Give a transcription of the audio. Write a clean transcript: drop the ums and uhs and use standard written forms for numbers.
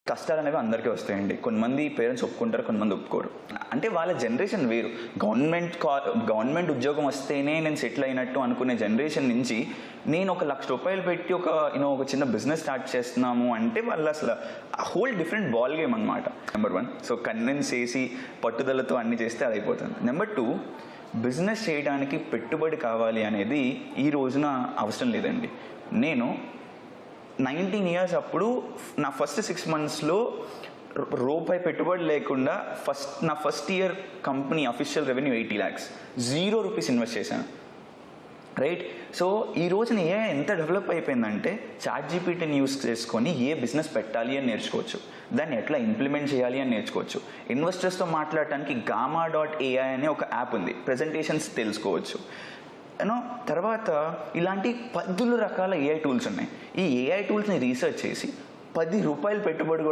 కష్టాలు అనేవి అందరికీ వస్తాయండి. కొంతమంది పేరెంట్స్ ఒప్పుకుంటారు, కొంతమంది ఒప్పుకోరు. అంటే వాళ్ళ జనరేషన్ వేరు. గవర్నమెంట్ ఉద్యోగం వస్తేనే నేను సెటిల్ అయినట్టు అనుకునే జనరేషన్ నుంచి నేను ఒక ₹1,00,000 పెట్టి ఒక చిన్న బిజినెస్ స్టార్ట్ చేస్తున్నాము అంటే వాళ్ళు అసలు హోల్ డిఫరెంట్ బాల్ గేమ్ అనమాట. నెంబర్ 1, సో కన్విన్స్ చేసి పట్టుదలతో అన్ని చేస్తే అది అయిపోతుంది. నెంబర్ 2, బిజినెస్ చేయడానికి పెట్టుబడి కావాలి అనేది ఈ రోజున అవసరం లేదండి. నేను 19 years అప్పుడు నా ఫస్ట్ 6 monthsలో రూపాయి పెట్టుబడి లేకుండా నా first year company official revenue 80 lakhs, ₹0 invest చేశాను. రైట్. సో ఈ రోజున ఏఐ ఎంత డెవలప్ అయిపోయిందంటే ChatGPTని యూస్ చేసుకొని ఏ బిజినెస్ పెట్టాలి అని నేర్చుకోవచ్చు, దాన్ని ఎట్లా ఇంప్లిమెంట్ చేయాలి అని నేర్చుకోవచ్చు. ఇన్వెస్టర్స్తో మాట్లాడటానికి gamma.ai అనే ఒక యాప్ ఉంది, ప్రజెంటేషన్స్ తెలుసుకోవచ్చు. తర్వాత ఇలాంటి 10 రకాల ఏఐ టూల్స్ ఉన్నాయి. ఈ ఏఐ టూల్స్ని రీసెర్చ్ చేసి ₹10 పెట్టుబడి